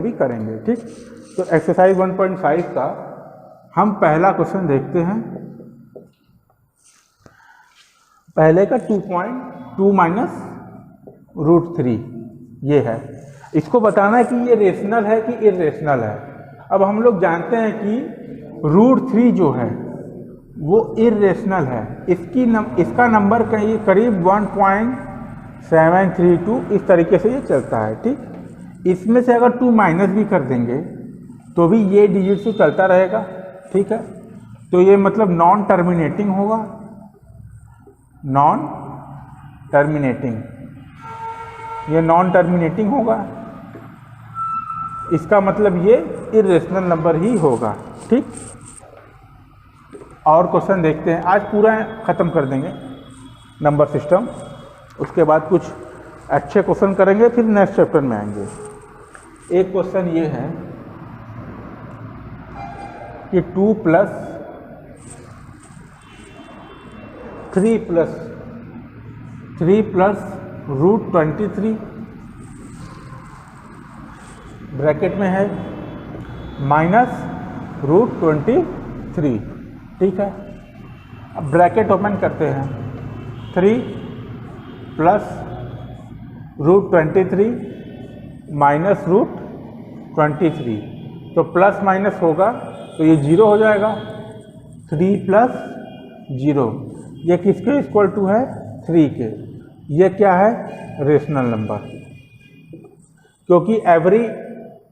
भी करेंगे। ठीक, तो एक्सरसाइज 1.5 का हम पहला क्वेश्चन देखते हैं। पहले का 2.2 माइनस √3 ये है। इसको बताना है कि ये रेशनल है कि इरेशनल है। अब हम लोग जानते हैं कि √3 जो है वो इरेशनल है। इसका नंबर कहीं करीब 1.732 इस तरीके से ये चलता है। ठीक, इसमें से अगर 2 माइनस भी कर देंगे तो भी ये डिजिट से चलता रहेगा। ठीक है, तो ये मतलब नॉन टर्मिनेटिंग होगा, नॉन टर्मिनेटिंग, ये नॉन टर्मिनेटिंग होगा। इसका मतलब ये इरेशनल नंबर ही होगा। ठीक, और क्वेश्चन देखते हैं। आज पूरा ख़त्म कर देंगे नंबर सिस्टम, उसके बाद कुछ अच्छे क्वेश्चन करेंगे, फिर नेक्स्ट चैप्टर में आएंगे। एक क्वेश्चन ये है कि 2 + 3 + √23 ब्रैकेट में है -√23। ठीक है, अब ब्रैकेट ओपन करते हैं। 3 + √23 -√23, तो प्लस माइनस होगा तो ये 0 हो जाएगा। 3 + 0 ये किसके इक्वल टू है? 3 के। ये क्या है? रेशनल नंबर, क्योंकि every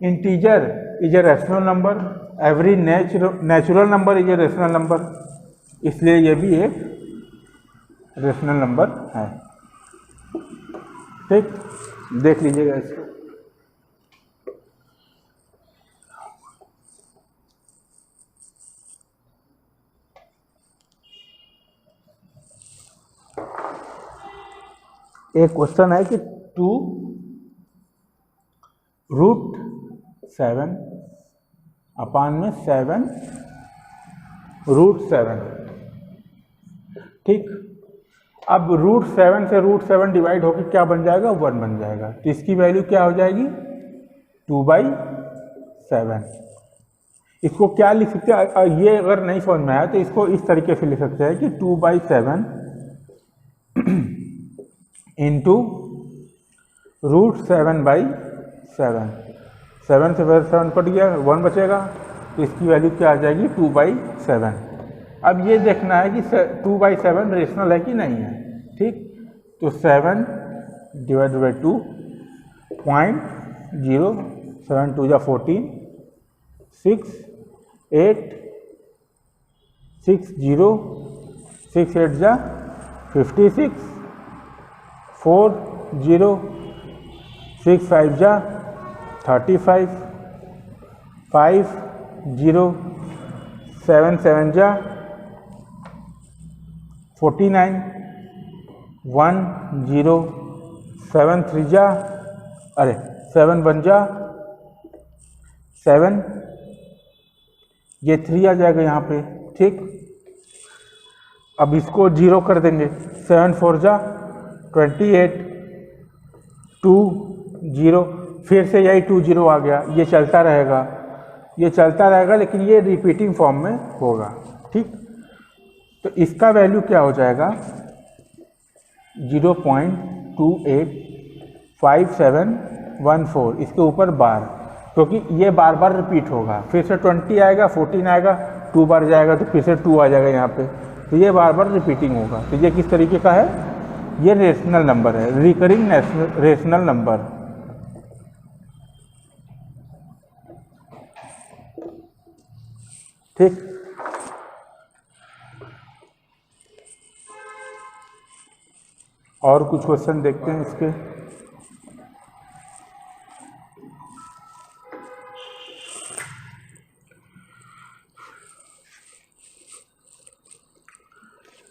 integer is a rational number, every natural number is a rational number, इसलिए ये भी एक रेशनल नंबर है। ठीक, देख लीजिएगा इसको। एक क्वेश्चन है कि 2 √7 अपान में 7 √7। ठीक, अब √7 से √7 डिवाइड होकर क्या बन जाएगा? 1 बन जाएगा। तो इसकी वैल्यू क्या हो जाएगी? 2/7। इसको क्या लिख सकते हैं? ये अगर नहीं समझ में आया तो इसको इस तरीके से लिख सकते हैं कि 2/7 इंटू √7/7। 7 से 7 कट गया, 1 बचेगा, तो इसकी वैल्यू क्या आ जाएगी? 2/7। अब ये देखना है कि 2/7 रेशनल है कि नहीं है। ठीक, तो 7 / 2 0.0, 7 2 = 14, 6 8 6 0, 6 8 = 56, 4 0, 6 5 = 35, 5 0, 7 7 = 49, 1 0, 7 3 = 7 1 = 7, ये 3 आ जाएगा यहाँ पे। ठीक, अब इसको 0 कर देंगे। 7 4 = 28, 2 0, फिर से यही 2 0 आ गया। ये चलता रहेगा, ये चलता रहेगा, लेकिन ये रिपीटिंग फॉर्म में होगा। ठीक, तो इसका वैल्यू क्या हो जाएगा? 0.285714, इसके ऊपर बार, क्योंकि ये बार बार रिपीट होगा। फिर से 20 आएगा, 14 आएगा, 2 बार जाएगा तो फिर से 2 आ जाएगा यहाँ पे, तो ये बार बार रिपीटिंग होगा। तो ये किस तरीके का है? ये रेशनल नंबर है, रिकरिंग रेशनल नंबर। ठीक, और कुछ क्वेश्चन देखते हैं इसके।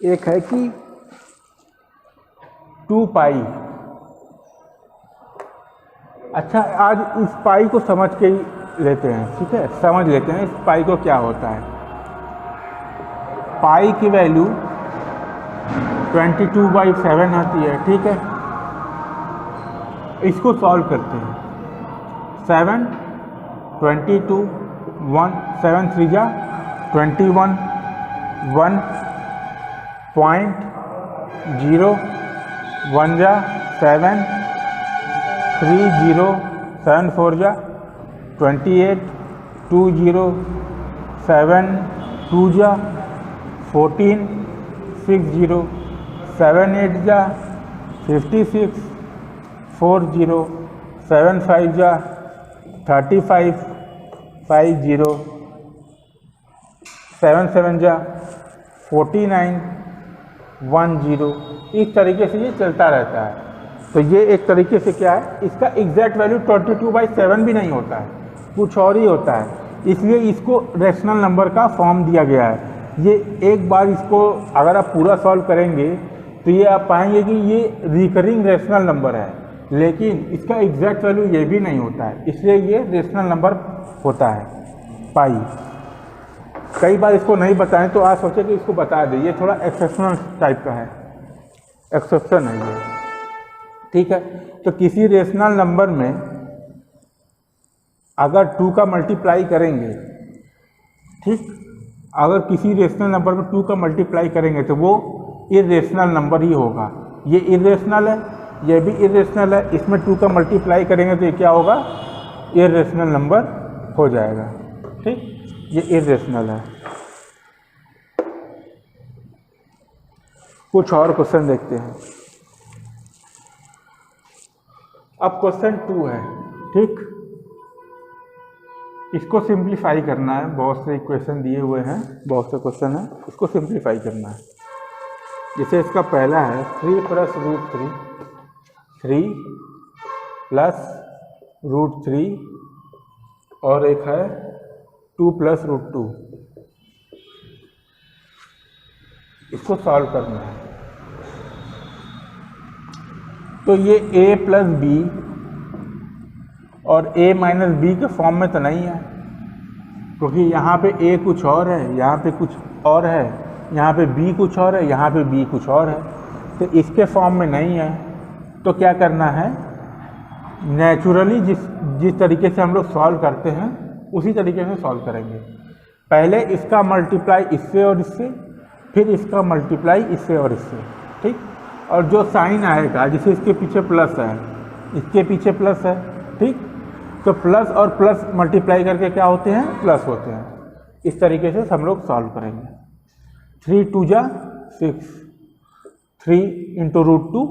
एक है कि 2 पाई। अच्छा, आज इस पाई को समझ के ही लेते हैं। ठीक है, समझ लेते हैं इस पाई को क्या होता है। पाई की वैल्यू 22/7 आती है। ठीक है, इसको सॉल्व करते हैं। 7 22, 1 7 3 जा 21, 1.0 1 जा 7, 3 0 7 4 जा 28, 2 0 7 2 जा 14, 6 0 7 8 जा 56, 4 0 7 5 जा 35, 5 0 7 7 जा 49, 1 0। इस तरीके से ये चलता रहता है। तो ये एक तरीके से क्या है, इसका एग्जैक्ट वैल्यू 22/7 भी नहीं होता है, कुछ और ही होता है, इसलिए इसको रेशनल नंबर का फॉर्म दिया गया है। ये एक बार इसको अगर आप पूरा सॉल्व करेंगे तो ये आप पाएंगे कि ये रिकरिंग रेशनल नंबर है, लेकिन इसका एग्जैक्ट वैल्यू ये भी नहीं होता है, इसलिए ये रेशनल नंबर होता है पाई। कई बार इसको नहीं बताएं तो आप सोचे कि इसको बता दें, ये थोड़ा एक्सेप्शनल टाइप का है, एक्सेप्शन है ये, ठीक है। तो किसी रेशनल नंबर में अगर 2 का मल्टीप्लाई करेंगे, ठीक, अगर किसी रेशनल नंबर में 2 का मल्टीप्लाई करेंगे तो वो इरेशनल नंबर ही होगा। ये इरेशनल है, ये भी इरेशनल है, इसमें 2 का मल्टीप्लाई करेंगे तो ये क्या होगा, इरेशनल नंबर हो जाएगा, ठीक, ये इरेशनल है। कुछ और क्वेश्चन देखते हैं। अब क्वेश्चन 2 है, ठीक, इसको सिंप्लीफाई करना है। बहुत से इक्वेशन दिए हुए हैं, बहुत से क्वेश्चन है, इसको सिंप्लीफाई करना है। जैसे इसका पहला है 3 + √3, 3 + √3 और एक है 2 + √2। इसको सॉल्व करना है। तो ये a + b और a - b के फॉर्म में तो नहीं है, क्योंकि यहाँ पे a कुछ और है, यहाँ पे कुछ और है, यहाँ पे b कुछ और है, यहाँ पे b कुछ और है, तो इसके फॉर्म में नहीं है। तो क्या करना है, नेचुरली जिस तरीके से हम लोग सॉल्व करते हैं उसी तरीके से सॉल्व करेंगे। पहले इसका मल्टीप्लाई इससे और इससे, फिर इसका मल्टीप्लाई इससे और इससे, ठीक, और जो साइन आएगा, जैसे इसके पीछे प्लस है, इसके पीछे प्लस है, ठीक, तो प्लस और प्लस मल्टीप्लाई करके क्या होते हैं, प्लस होते हैं। इस तरीके से हम लोग सॉल्व करेंगे। 3 2 जा 6, 3 × √2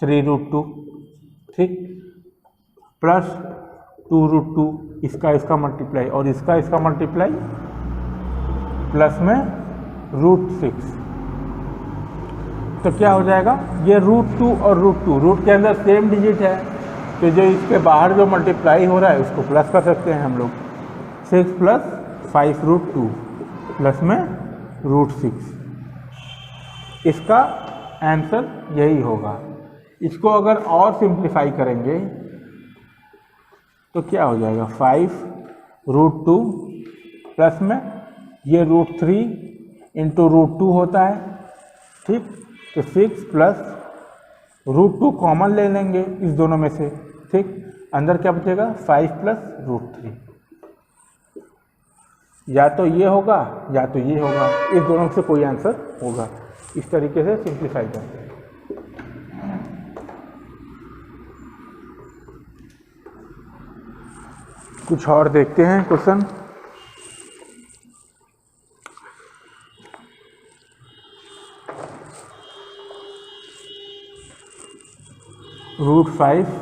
3 √2, ठीक, प्लस 2 √2, इसका मल्टीप्लाई और इसका मल्टीप्लाई, प्लस में √6। तो क्या हो जाएगा, ये √2 और √2, रूट के अंदर सेम डिजिट है, तो जो इसके बाहर जो मल्टीप्लाई हो रहा है उसको प्लस कर सकते हैं हम लोग। 6 + 5 √2 प्लस में √6, इसका आंसर यही होगा। इसको अगर और सिंप्लीफाई करेंगे तो क्या हो जाएगा, 5 √2 प्लस में ये √3 × √2 होता है, ठीक, तो 6 + √2 कॉमन ले लेंगे इस दोनों में से, ठीक, अंदर क्या बचेगा, 5 + √3। या तो ये होगा या तो ये होगा, इस दोनों में से कोई आंसर होगा। इस तरीके से सिंप्लीफाई करते हैं। कुछ और देखते हैं क्वेश्चन। √5 -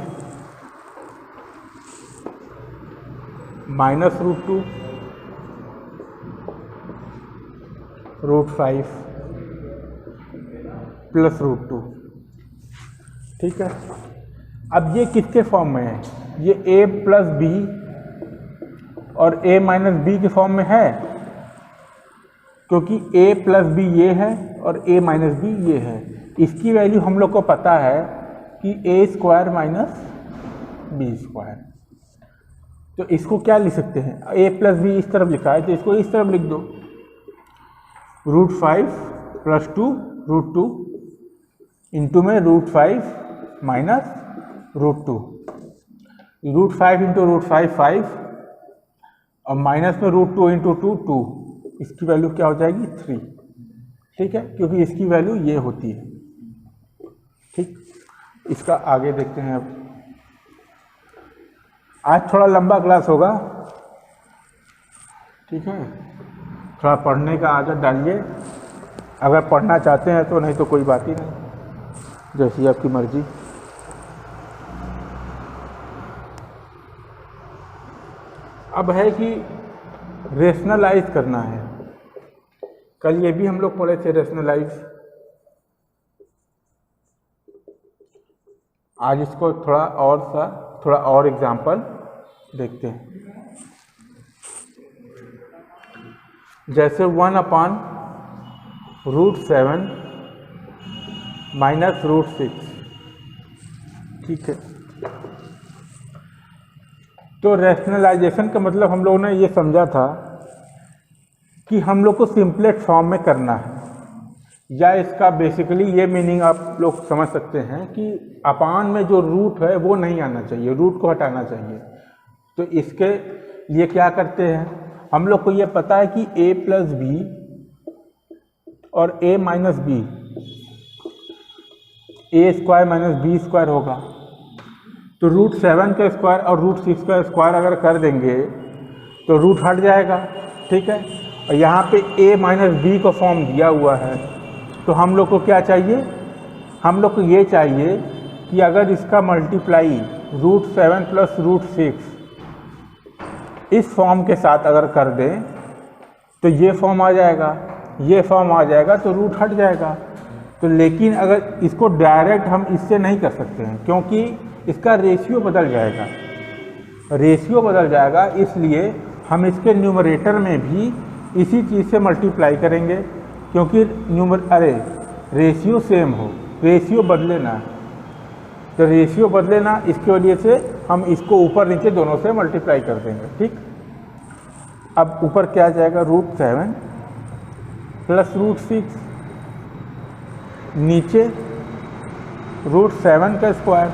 √2 √5 + √2, ठीक है। अब ये किसके फॉर्म में है, ये a + b और a - b के फॉर्म में है, क्योंकि a + b ये है और a - b ये है। इसकी वैल्यू हम लोग को पता है कि a² - b²। तो इसको क्या लिख सकते हैं, a + b इस तरफ लिखा है तो इसको इस तरफ लिख दो, √5 + 2 √2 इंटू में √5 - √2, √5 × √5 5, और माइनस में √2 इंटू 2, इसकी वैल्यू क्या हो जाएगी 3। ठीक है, क्योंकि इसकी वैल्यू ये होती है। ठीक, इसका आगे देखते हैं। अब आज थोड़ा लंबा क्लास होगा, ठीक है, थोड़ा पढ़ने का आदत डालिए। अगर पढ़ना चाहते हैं तो, नहीं तो कोई बात ही नहीं, जैसी आपकी मर्जी। अब है कि रेशनलाइज करना है। कल ये भी हम लोग पढ़े थे रेशनलाइज। आज इसको थोड़ा और एग्जाम्पल देखते हैं। जैसे 1/√7 माइनस √6। ठीक है, तो रैशनलाइजेशन का मतलब हम लोगों ने ये समझा था कि हम लोग को सिंपलेक्स फॉर्म में करना है, या इसका बेसिकली ये मीनिंग आप लोग समझ सकते हैं कि अपान में जो रूट है वो नहीं आना चाहिए, रूट को हटाना चाहिए। तो इसके लिए क्या करते हैं, हम लोग को ये पता है कि a प्लस बी और a minus B, a² minus b² होगा। तो √7 का स्क्वायर और √6 का स्क्वायर अगर कर देंगे तो रूट हट जाएगा। ठीक है, और यहाँ पे a माइनस बी का फॉर्म दिया हुआ है, तो हम लोग को क्या चाहिए, हम लोग को ये चाहिए कि अगर इसका मल्टीप्लाई √7 प्लस √6 इस फॉर्म के साथ अगर कर दें तो ये फॉर्म आ जाएगा, ये फॉर्म आ जाएगा, तो रूट हट जाएगा। तो लेकिन अगर इसको डायरेक्ट हम इससे नहीं कर सकते हैं, क्योंकि इसका रेशियो बदल जाएगा, रेशियो बदल जाएगा। इसलिए हम इसके न्यूमरेटर में भी इसी चीज़ से मल्टीप्लाई करेंगे, क्योंकि रेशियो सेम हो, रेशियो बदले ना, तो रेशियो बदले ना, इसके वजह से हम इसको ऊपर नीचे दोनों से मल्टीप्लाई कर देंगे। ठीक, अब ऊपर क्या आ जाएगा, √7 प्लस √6, नीचे √7 का स्क्वायर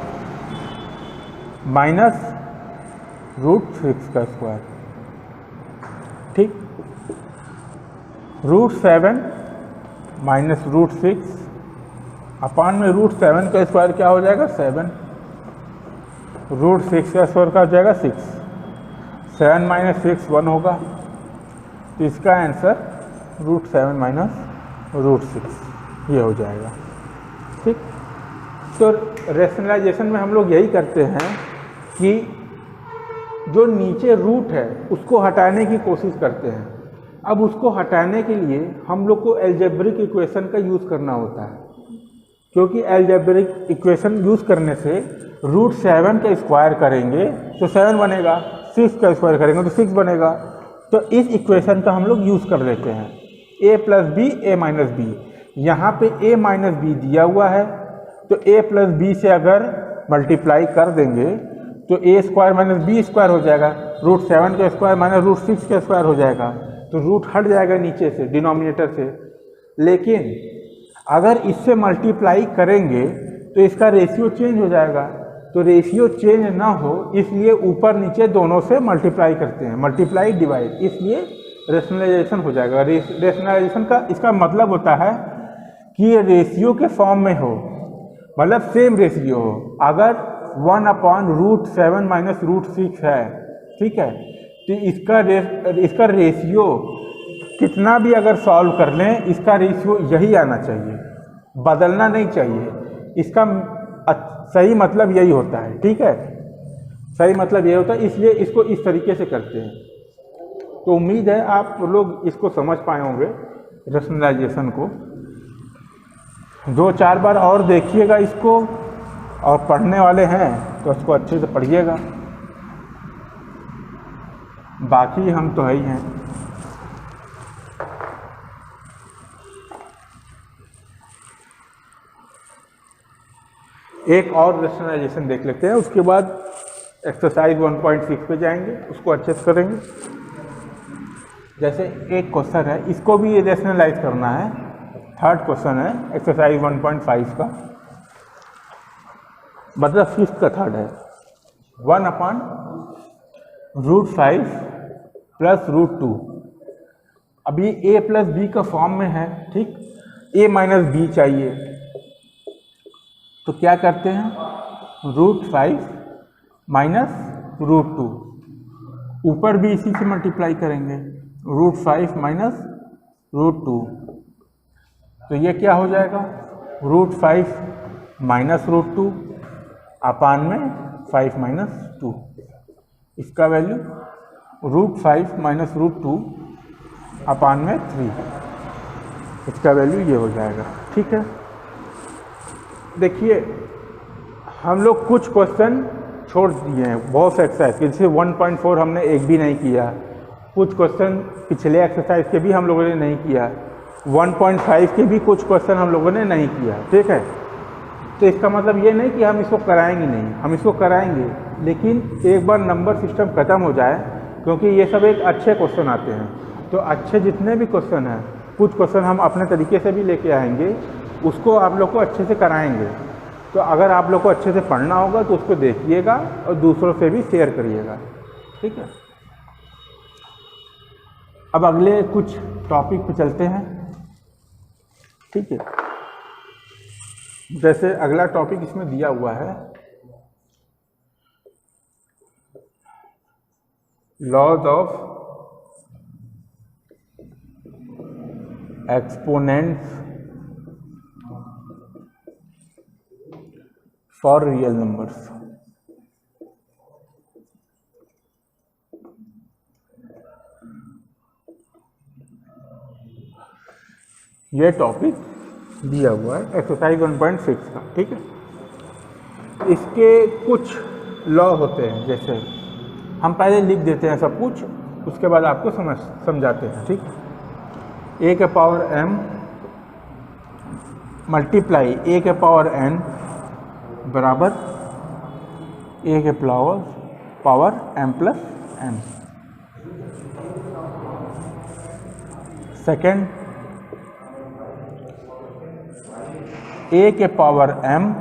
माइनस √6 का स्क्वायर। ठीक, √7 माइनस √6 अपान में √7 का स्क्वायर क्या हो जाएगा 7, √6 का स्क्वायर का हो जाएगा 6, 7 माइनस 6 1 होगा। तो इसका आंसर √7 माइनस √6 ये हो जाएगा। ठीक, तो रैशनलाइजेशन में हम लोग यही करते हैं कि जो नीचे रूट है उसको हटाने की कोशिश करते हैं। अब उसको हटाने के लिए हम लोग को अलजेब्रिक इक्वेशन का यूज़ करना होता है, क्योंकि अलजेब्रिक इक्वेशन यूज़ करने से √7 का स्क्वायर करेंगे तो 7 बनेगा, 6 का स्क्वायर करेंगे तो 6 बनेगा। तो इस इक्वेशन का हम लोग यूज़ कर लेते हैं, a plus B a minus B. यहाँ पे a माइनस बी दिया हुआ है, तो a प्लस बी से अगर मल्टीप्लाई कर देंगे तो a² माइनस b² हो जाएगा, √7 का स्क्वायर माइनस √6 का स्क्वायर हो जाएगा, तो रूट हट जाएगा नीचे से, डिनोमिनेटर से। लेकिन अगर इससे मल्टीप्लाई करेंगे तो इसका रेशियो चेंज हो जाएगा, तो रेशियो चेंज ना हो इसलिए ऊपर नीचे दोनों से मल्टीप्लाई करते हैं, मल्टीप्लाई डिवाइड, इसलिए रेशनलाइजेशन हो जाएगा। रेशनलाइजेशन का इसका मतलब होता है कि ये रेशियो के फॉर्म में हो, मतलब सेम रेशियो हो। अगर 1/√7 माइनस √6 है, ठीक है, तो इसका रेशियो कितना भी अगर सॉल्व कर लें, इसका रेशियो यही आना चाहिए, बदलना नहीं चाहिए। इसका सही मतलब यही होता है। ठीक है, सही मतलब यही होता है, इसलिए इसको इस तरीके से करते हैं। तो उम्मीद है आप लोग इसको समझ पाए होंगे रैशनलाइजेशन को। 2-4 बार और देखिएगा इसको, और पढ़ने वाले हैं तो इसको अच्छे से पढ़िएगा। बाकी हम तो है ही हैं। एक और रैशनलाइजेशन देख लेते हैं, उसके बाद एक्सरसाइज 1.6 पे जाएंगे, उसको अच्छे से करेंगे। जैसे एक क्वेश्चन है, इसको भी रैशनलाइज करना है। थर्ड क्वेश्चन है एक्सरसाइज 1.5 का, मतलब 5th का थर्ड है। 1/√5 प्लस रूट 2। अभी ए प्लस बी का फॉर्म में है, ठीक, ए माइनस बी चाहिए, तो क्या करते हैं, रूट 5 माइनस रूट 2, ऊपर भी इसी से मल्टीप्लाई करेंगे, रूट 5 माइनस रूट 2, तो ये क्या हो जाएगा, रूट 5 माइनस रूट 2 अपान में 5 माइनस 2, इसका वैल्यू रूट 5 माइनस रूट 2 अपान में 3, इसका वैल्यू ये हो जाएगा। ठीक है, देखिए हम लोग कुछ क्वेश्चन छोड़ दिए हैं, बहुत से एक्सरसाइज के, जैसे 1.4 हमने एक भी नहीं किया, कुछ क्वेश्चन पिछले एक्सरसाइज के भी हम लोगों ने नहीं किया, 1.5 के भी कुछ क्वेश्चन हम लोगों ने नहीं किया। ठीक है, तो इसका मतलब ये नहीं कि हम इसको कराएंगे नहीं, हम इसको कराएंगे, लेकिन एक बार नंबर सिस्टम ख़त्म हो जाए, क्योंकि ये सब एक अच्छे क्वेश्चन आते हैं, तो अच्छे जितने भी क्वेश्चन हैं, कुछ क्वेश्चन हम अपने तरीके से भी लेके आएंगे, उसको आप लोग को अच्छे से कराएंगे। तो अगर आप लोग को अच्छे से पढ़ना होगा तो उसको देखिएगा और दूसरों से भी शेयर करिएगा। ठीक है, अब अगले कुछ टॉपिक पे चलते हैं। ठीक है, जैसे अगला टॉपिक इसमें दिया हुआ है, laws of exponents for real numbers. ये टॉपिक दिया हुआ है एक्सरसाइज 1.6 का। ठीक है, इसके कुछ लॉ होते हैं, जैसे हम पहले लिख देते हैं सब कुछ, उसके बाद आपको समझाते हैं। ठीक, ए के पावर m मल्टीप्लाई ए के पावर n बराबर ए के power m plus n। Second, a के पावर m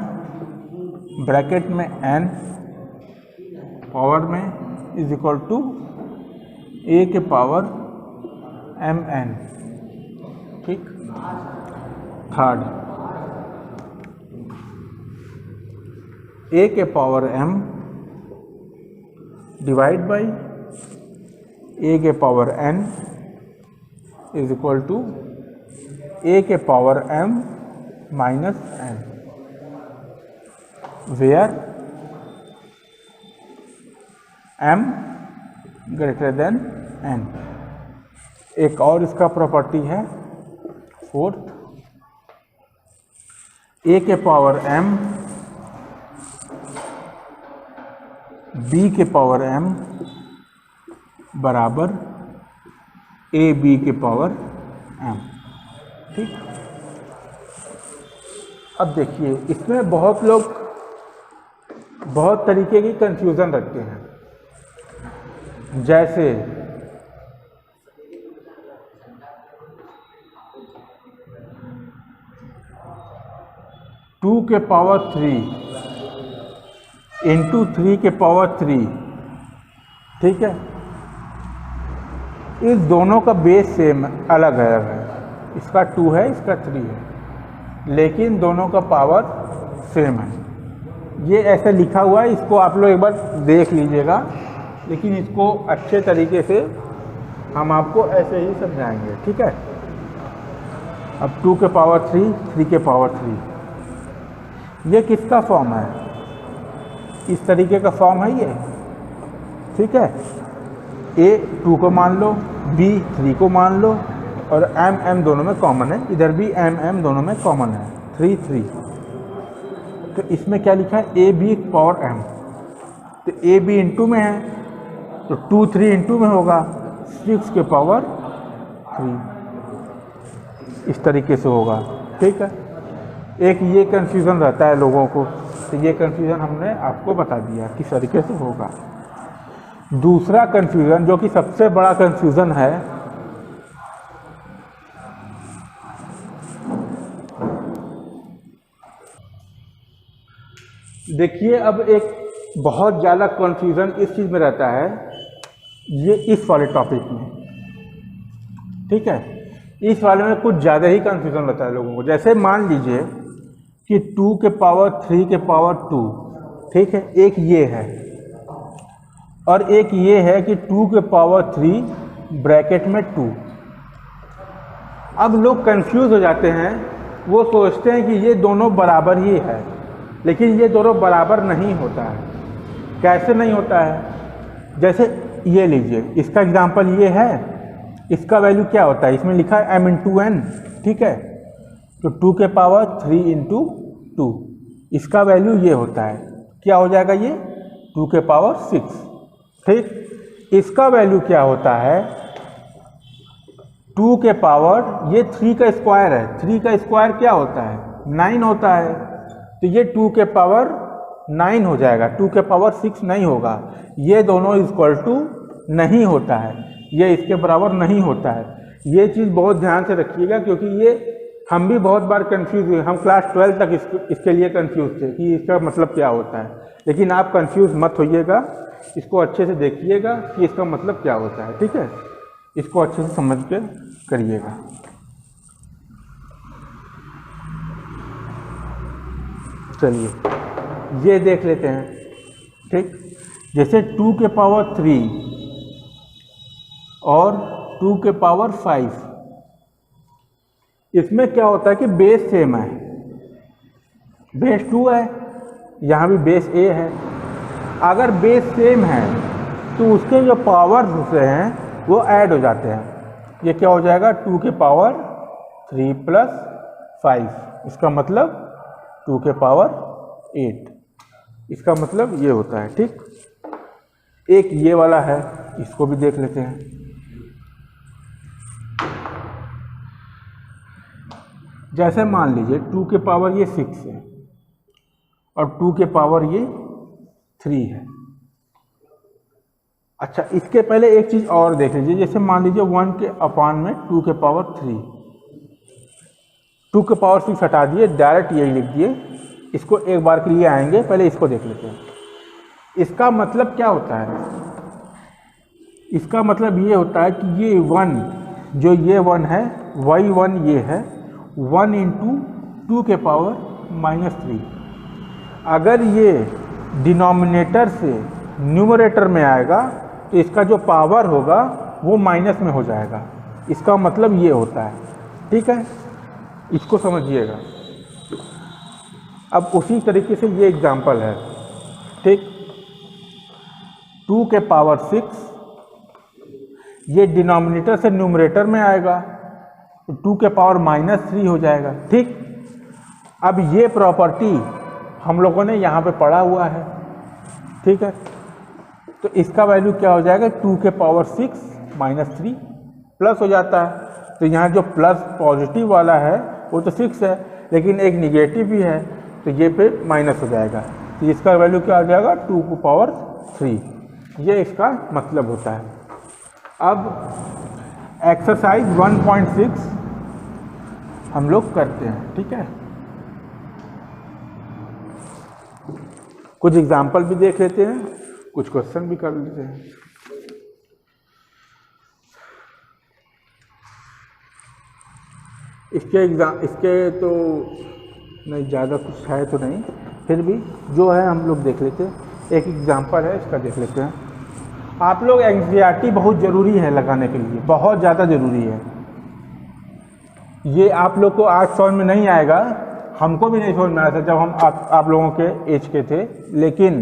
ब्रैकेट में n पावर में इज इक्वल टू ए के पावर mn। ठीक, थर्ड, ए के power m divide by a के power n is equal to a के power m minus n, where m greater than n। एक और इसका प्रॉपर्टी है, फोर्थ, ए के पावर m b के पावर m बराबर ए बी के पावर m। ठीक, अब देखिए इसमें बहुत लोग बहुत तरीके की कंफ्यूजन रखते हैं, जैसे टू के पावर 3 इंटू 3 के पावर 3। ठीक है, इस दोनों का बेस सेम अलग अलग है, इसका 2 है, इसका 3 है, लेकिन दोनों का पावर सेम है। ये ऐसे लिखा हुआ है, इसको आप लोग एक बार देख लीजिएगा, लेकिन इसको अच्छे तरीके से हम आपको ऐसे ही समझाएंगे। ठीक है, अब 2 के पावर 3, 3 के पावर 3, ये किसका फॉर्म है, इस तरीके का फॉर्म है ये। ठीक है, ए 2 को मान लो, बी 3 को मान लो, और एम एम दोनों में कॉमन है, इधर भी एम एम दोनों में कॉमन है, 3 3। तो इसमें क्या लिखा है, ए बी पावर एम, तो ए बी इंटू में है, तो 2 3 इंटू में होगा 6 के पावर 3, इस तरीके से होगा। ठीक है, एक ये कन्फ्यूज़न रहता है लोगों को, तो ये कन्फ्यूज़न हमने आपको बता दिया किस तरीके से होगा। दूसरा कन्फ्यूज़न, जो कि सबसे बड़ा कन्फ्यूज़न है, देखिए अब एक बहुत ज़्यादा कन्फ्यूज़न इस चीज़ में रहता है, ये इस वाले टॉपिक में, ठीक है। इस वाले में कुछ ज़्यादा ही कंफ्यूजन रहता है लोगों को। जैसे मान लीजिए कि 2 के पावर 3 के पावर 2, ठीक है, एक ये है और एक ये है कि 2 के पावर 3 ब्रैकेट में 2। अब लोग कंफ्यूज हो जाते हैं, वो सोचते हैं कि ये दोनों बराबर ही है, लेकिन ये दोनों बराबर नहीं होता है। कैसे नहीं होता है? जैसे ये लीजिए, इसका एग्जांपल ये है, इसका वैल्यू क्या होता है, इसमें लिखा है m इंटू n, ठीक है। तो 2 के पावर 3 इंटू 2, इसका वैल्यू ये होता है, क्या हो जाएगा ये 2 के पावर 6, ठीक। इसका वैल्यू क्या होता है 2 के पावर, ये 3 का स्क्वायर है, 3 का स्क्वायर क्या होता है 9 होता है, तो ये 2 के पावर 9 हो जाएगा, 2 के पावर 6 नहीं होगा। ये दोनों इक्वल टू नहीं होता है, ये इसके बराबर नहीं होता है। ये चीज़ बहुत ध्यान से रखिएगा, क्योंकि ये हम भी बहुत बार कंफ्यूज हुए। हम क्लास 12 तक इसके लिए कंफ्यूज थे कि इसका मतलब क्या होता है, लेकिन आप कंफ्यूज मत होइएगा, इसको अच्छे से देखिएगा कि इसका मतलब क्या होता है, ठीक है। इसको अच्छे से समझ के करिएगा। चलिए ये देख लेते हैं, ठीक। जैसे 2 के पावर 3 और 2 के पावर 5, इसमें क्या होता है कि बेस सेम है, बेस 2 है, यहाँ भी बेस a है। अगर बेस सेम है तो उसके जो पावर्स होते हैं वो ऐड हो जाते हैं। ये क्या हो जाएगा 2 के पावर 3 प्लस 5, इसका मतलब 2 के पावर 8, इसका मतलब ये होता है, ठीक। एक ये वाला है, इसको भी देख लेते हैं। जैसे मान लीजिए 2 के पावर ये 6 है और 2 के पावर ये 3 है। अच्छा, इसके पहले एक चीज़ और देख लीजिए। जैसे मान लीजिए 1 के अपान में 2 के पावर 3, 2 के पावर 6 हटा दिए, डायरेक्ट यही लिख दिए। इसको एक बार के लिए आएंगे, पहले इसको देख लेते हैं। इसका मतलब क्या होता है, इसका मतलब ये होता है कि ये 1, जो ये 1 है वही 1 ये है, 1 इंटू 2 के पावर -3। अगर ये डिनोमिनेटर से न्यूमरेटर में आएगा तो इसका जो पावर होगा वो माइनस में हो जाएगा। इसका मतलब ये होता है, ठीक है, इसको समझिएगा। अब उसी तरीके से ये एग्जांपल है, ठीक। 2 के पावर 6 ये डिनोमिनेटर से न्यूमरेटर में आएगा तो 2 के पावर -3 हो जाएगा, ठीक। अब ये प्रॉपर्टी हम लोगों ने यहाँ पे पढ़ा हुआ है, ठीक है। तो इसका वैल्यू क्या हो जाएगा 2 के पावर 6 -3 प्लस हो जाता है। तो यहाँ जो प्लस पॉजिटिव वाला है वो तो 6 है, लेकिन एक निगेटिव भी है, तो ये पे माइनस हो जाएगा। तो इसका वैल्यू क्या हो जाएगा 2 के पावर 3, ये इसका मतलब होता है। अब एक्सरसाइज 1.6 हम लोग करते हैं, ठीक है। कुछ एग्जाम्पल भी देख लेते हैं, कुछ क्वेश्चन भी कर लेते हैं। इसके तो नहीं ज़्यादा कुछ है तो नहीं, फिर भी जो है हम लोग देख लेते हैं। एक एग्जाम्पल है, इसका देख लेते हैं। आप लोग एनसीईआरटी बहुत ज़रूरी है लगाने के लिए, बहुत ज़्यादा ज़रूरी है। ये आप लोग को आज समझ में नहीं आएगा, हमको भी नहीं समझ में आया था जब हम आप लोगों के एज के थे, लेकिन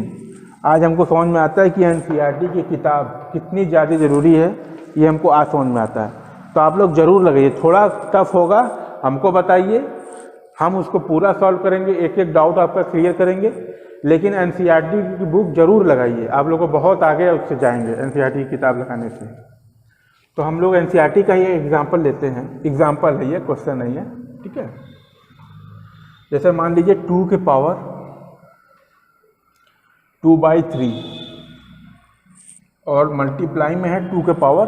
आज हमको समझ में आता है कि एनसीईआरटी की किताब कितनी ज़्यादा ज़रूरी है, ये हमको आज समझ में आता है। तो आप लोग ज़रूर लगाइए, थोड़ा टफ होगा, हमको बताइए, हम उसको पूरा सॉल्व करेंगे, एक एक डाउट आपका क्लियर करेंगे, लेकिन एनसीईआरटी की बुक ज़रूर लगाइए। आप लोग को बहुत आगे उससे जाएंगे एनसीईआरटी की किताब लगाने से। तो हम लोग एनसीईआरटी का ही एग्जाम्पल लेते हैं, एग्जाम्पल है ये, क्वेश्चन नहीं है, ठीक है। जैसे मान लीजिए 2 के पावर 2/3 और मल्टीप्लाई में है 2 के पावर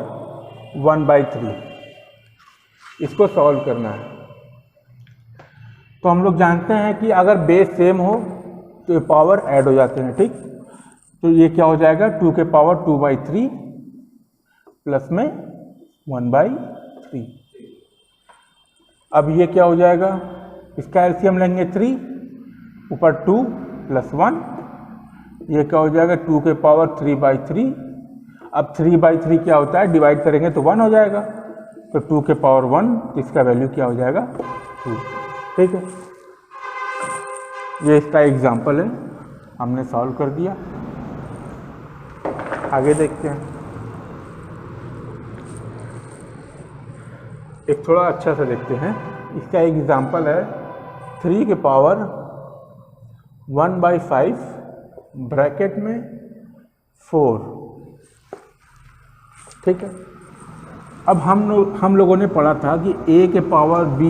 1/3, इसको सॉल्व करना है। तो हम लोग जानते हैं कि अगर बेस सेम हो तो ये पावर ऐड हो जाते हैं, ठीक। तो ये क्या हो जाएगा 2 के पावर 2/3 प्लस में 1/3। अब ये क्या हो जाएगा, इसका एलसीएम लेंगे 3, ऊपर 2 + 1, ये क्या हो जाएगा 2 के पावर 3/3। अब 3/3 क्या होता है, डिवाइड करेंगे तो 1 हो जाएगा, तो 2 के पावर 1, तो इसका वैल्यू क्या हो जाएगा 2। ठीक है, ये इसका एग्जाम्पल है, हमने सॉल्व कर दिया। आगे देखते हैं, एक थोड़ा अच्छा सा देखते हैं। इसका एग्जाम्पल है 3 के पावर 1/5 ब्रैकेट में 4। ठीक है, अब हम लोगों ने पढ़ा था कि a के पावर b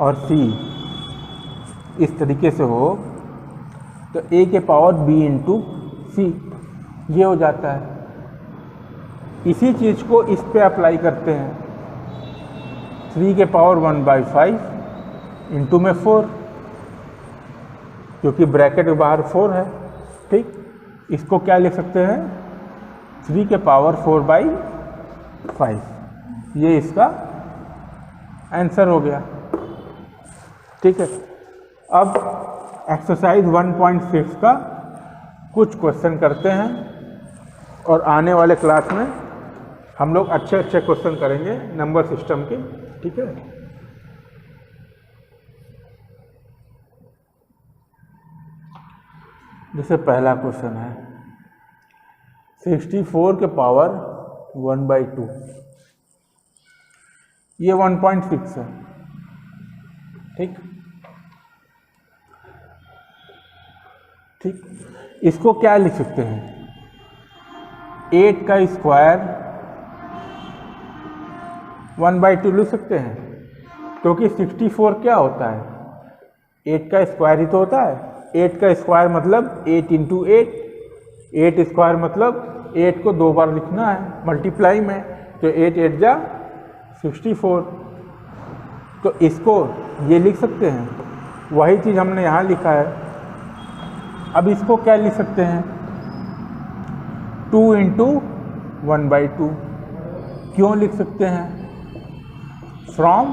और c इस तरीके से हो तो a के पावर b इंटू सी ये हो जाता है। इसी चीज़ को इस पे अप्लाई करते हैं, 3 के पावर 1/5 इंटू में 4, क्योंकि ब्रैकेट के बाहर 4 है। ठीक, इसको क्या लिख सकते हैं, 3 के पावर 4/5, ये इसका आंसर हो गया। ठीक है, अब एक्सरसाइज 1.6 का कुछ क्वेश्चन करते हैं और आने वाले क्लास में हम लोग अच्छे अच्छे क्वेश्चन करेंगे नंबर सिस्टम के। ठीक है, जैसे पहला क्वेश्चन है 64 के पावर 1/2, ये 1.6 है। ठीक, इसको क्या लिख सकते हैं, 8 का स्क्वायर 1/2 लिख सकते हैं, क्योंकि 64 क्या होता है, 8 का स्क्वायर ही तो होता है। 8 का स्क्वायर मतलब 8 इंटू 8, 8 स्क्वायर मतलब 8 को 2 बार लिखना है मल्टीप्लाई में, तो 8 8 जा 64, तो इसको ये लिख सकते हैं। वही चीज़ हमने यहाँ लिखा है। अब इसको क्या लिख सकते हैं, 2 इंटू 1/2 क्यों लिख सकते हैं, फ्रॉम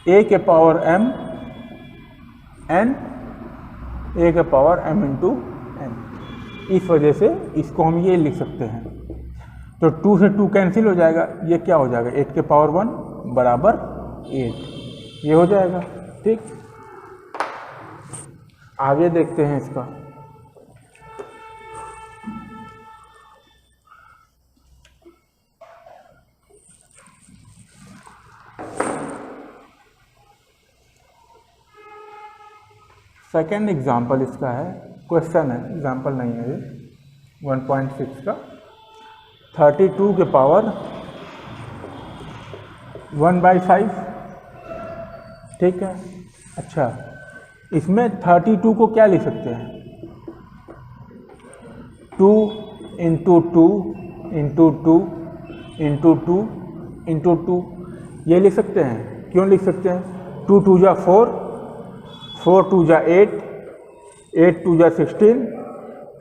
a के पावर m n, a के पावर m इंटू n, इस वजह से इसको हम ये लिख सकते हैं। तो 2 से 2 कैंसिल हो जाएगा, ये क्या हो जाएगा 8 के पावर 1 बराबर 8, ये हो जाएगा। ठीक, आगे देखते हैं इसका। सेकेंड एग्जाम्पल इसका है, क्वेश्चन है, एग्जाम्पल नहीं है ये, 1.6 का 32 के पावर 1/5। ठीक है, अच्छा इसमें 32 को क्या लिख सकते हैं, 2 इंटू 2 इंटू 2 इंटू 2 इंटू 2, ये लिख सकते हैं। क्यों लिख सकते हैं, 2 2 जा 4, 4 2 जा 8, 8 2 जा 16,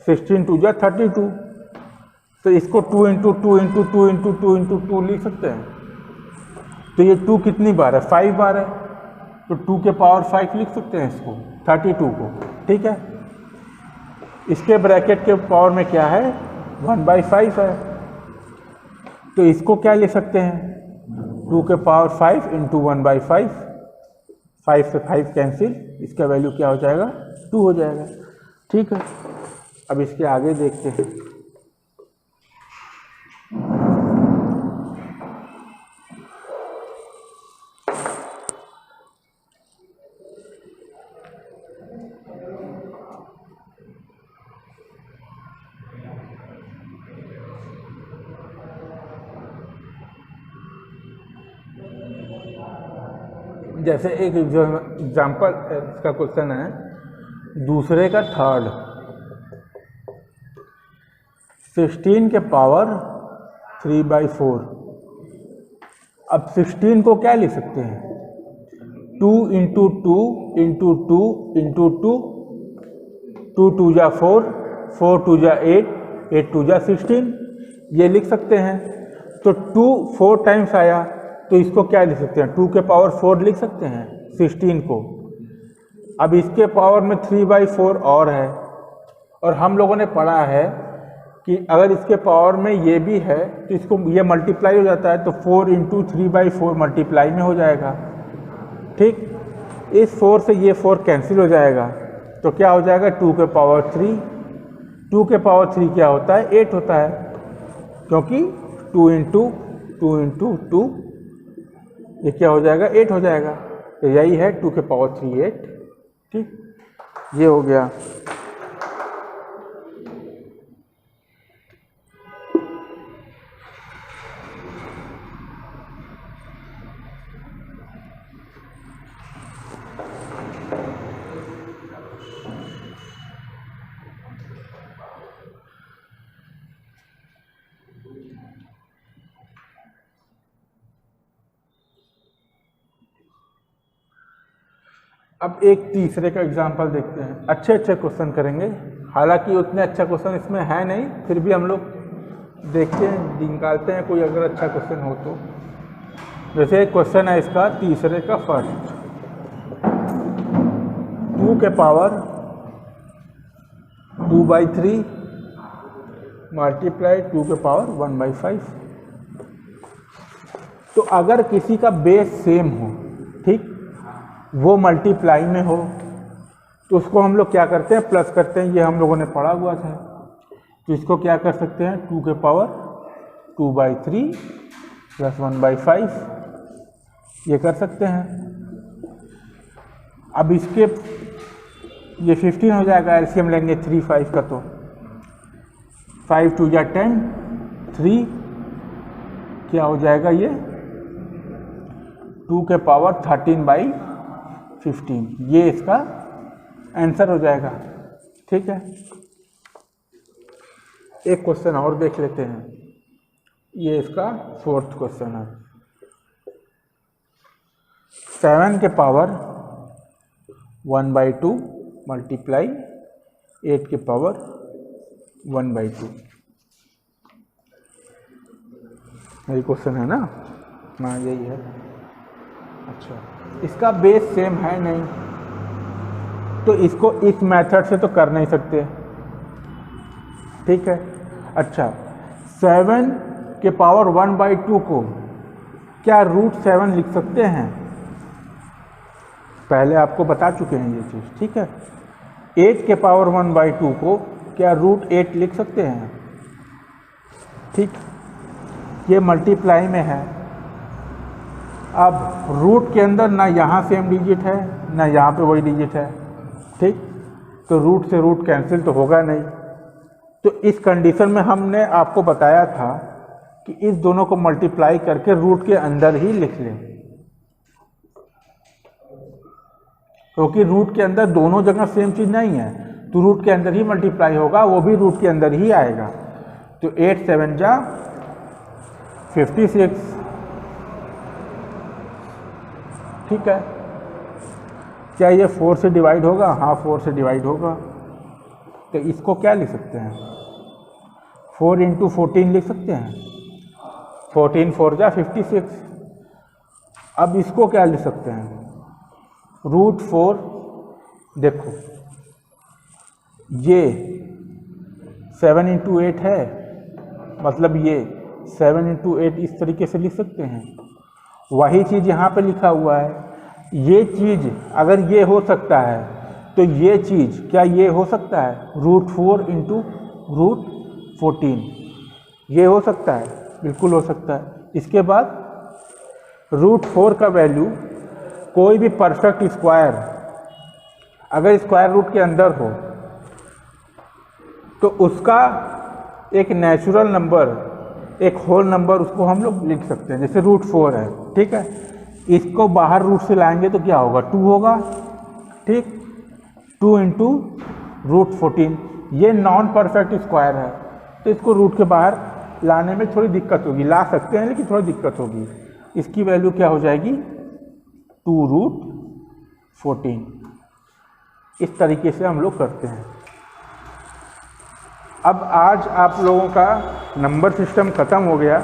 16 2 जा 32, तो इसको 2 इंटू 2 इंटू 2 इंटू 2 इंटू 2 लिख सकते हैं। तो ये 2 कितनी बार है, 5 बार है, तो 2 के पावर 5 लिख सकते हैं इसको, 32 को। ठीक है, इसके ब्रैकेट के पावर में क्या है 1/5 है, तो इसको क्या लिख सकते हैं, 2 के पावर 5 इंटू 1/5, 5 से 5 कैंसिल, इसका वैल्यू क्या हो जाएगा 2 हो जाएगा। ठीक है, अब इसके आगे देखते हैं। जैसे एक एग्जाम्पल इसका क्वेश्चन है, दूसरे का थर्ड 16 के पावर 3/4। अब 16 को क्या लिख सकते हैं, 2 इंटू 2 इंटू 2 इंटू 2, 2 2 जा 4, 4 2 जा 8, 8 2 जा 16, ये लिख सकते हैं। तो 2 4 टाइम्स आया तो इसको क्या लिख सकते हैं, 2 के पावर 4 लिख सकते हैं 16 को। अब इसके पावर में 3/4 और है, और हम लोगों ने पढ़ा है कि अगर इसके पावर में ये भी है तो इसको ये मल्टीप्लाई हो जाता है, तो 4 × 3/4 मल्टीप्लाई में हो जाएगा। ठीक, इस 4 से ये 4 कैंसिल हो जाएगा, तो क्या हो जाएगा 2 के पावर 3। 2 के पावर 3 क्या होता है, 8 होता है, क्योंकि 2 × 2 ये क्या हो जाएगा, 8 हो जाएगा। तो यही है 2 के पावर 3 8। ठीक, ये हो गया। अब एक तीसरे का एग्जांपल देखते हैं। अच्छे अच्छे क्वेश्चन करेंगे, हालांकि उतने अच्छा क्वेश्चन इसमें है नहीं, फिर भी हम लोग देखते हैं, निकालते हैं कोई अगर अच्छा क्वेश्चन हो तो। जैसे एक क्वेश्चन है इसका तीसरे का फर्स्ट, 2 के पावर 2/3 मल्टीप्लाई 2 के पावर 1/5। तो अगर किसी का बेस सेम हो, ठीक, वो मल्टीप्लाई में हो, तो उसको हम लोग क्या करते हैं, प्लस करते हैं। ये हम लोगों ने पढ़ा हुआ था। तो इसको क्या कर सकते हैं, 2 के पावर 2/3 प्लस 1/5 ये कर सकते हैं। अब इसके ये 15 हो जाएगा, एलसीएम लेंगे 3 5 का, तो 5 2 जा 10, 3 क्या हो जाएगा, ये 2 के पावर 13/15, ये इसका आंसर हो जाएगा। ठीक है, एक क्वेश्चन और देख लेते हैं। ये इसका फोर्थ क्वेश्चन है। 7 के पावर 1/2 मल्टीप्लाई 8 के पावर 1/2, यही क्वेश्चन है ना। हाँ यही है। अच्छा, इसका बेस सेम है नहीं, तो इसको इस मेथड से तो कर नहीं सकते। ठीक है। अच्छा, 7 के पावर 1/2 को क्या √7 लिख सकते हैं, पहले आपको बता चुके हैं ये चीज़। ठीक है। 8 के पावर 1/2 को क्या √8 लिख सकते हैं। ठीक, ये मल्टीप्लाई में है। अब रूट के अंदर ना यहाँ सेम डिजिट है ना यहाँ पे वही डिजिट है। ठीक, तो रूट से रूट कैंसिल तो होगा नहीं। तो इस कंडीशन में हमने आपको बताया था कि इस दोनों को मल्टीप्लाई करके रूट के अंदर ही लिख लें, क्योंकि रूट के अंदर दोनों जगह सेम चीज़ नहीं है, तो रूट के अंदर ही मल्टीप्लाई होगा, वो भी रूट के अंदर ही आएगा। तो 8 7 जा 56। ठीक है। क्या ये 4 से डिवाइड होगा, हाँ 4 से डिवाइड होगा। तो इसको क्या लिख सकते हैं, 4 × 14 लिख सकते हैं, 14 4 जा 56। अब इसको क्या लिख सकते हैं, √4। देखो ये 7 × 8 है, मतलब ये 7 × 8 इस तरीके से लिख सकते हैं। वही चीज़ यहाँ पे लिखा हुआ है। ये चीज़ अगर ये हो सकता है तो ये चीज़ क्या ये हो सकता है, √4 × √14, ये हो सकता है, बिल्कुल हो सकता है। इसके बाद √4 का वैल्यू कोई भी परफेक्ट स्क्वायर अगर स्क्वायर रूट के अंदर हो तो उसका एक नेचुरल नंबर, एक होल नंबर, उसको हम लोग लिख सकते हैं। जैसे √4 है, ठीक है, इसको बाहर रूट से लाएंगे तो क्या होगा, 2 होगा। ठीक, 2 × √14, ये नॉन परफेक्ट स्क्वायर है, तो इसको रूट के बाहर लाने में थोड़ी दिक्कत होगी। ला सकते हैं लेकिन थोड़ी दिक्कत होगी। इसकी वैल्यू क्या हो जाएगी, 2 √14। इस तरीके से हम लोग करते हैं। अब आज आप लोगों का नंबर सिस्टम ख़त्म हो गया।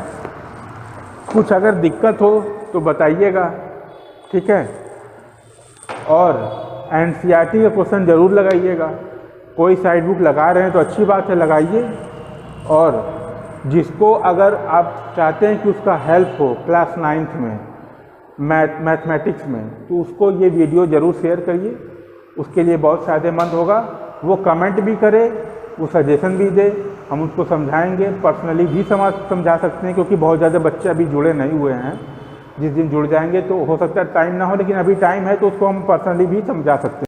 कुछ अगर दिक्कत हो तो बताइएगा, ठीक है। और एनसीईआरटी के क्वेश्चन ज़रूर लगाइएगा। कोई साइड बुक लगा रहे हैं तो अच्छी बात है, लगाइए। और जिसको अगर आप चाहते हैं कि उसका हेल्प हो क्लास 9th में मैथमेटिक्स में, तो उसको ये वीडियो ज़रूर शेयर करिए, उसके लिए बहुत फ़ायदेमंद होगा। वो कमेंट भी करे, वो सजेशन भी दे, हम उसको समझाएंगे, पर्सनली भी समझा सकते हैं, क्योंकि बहुत ज़्यादा बच्चे अभी जुड़े नहीं हुए हैं। जिस दिन जुड़ जाएंगे तो हो सकता है टाइम ना हो, लेकिन अभी टाइम है तो उसको हम पर्सनली भी समझा सकते हैं।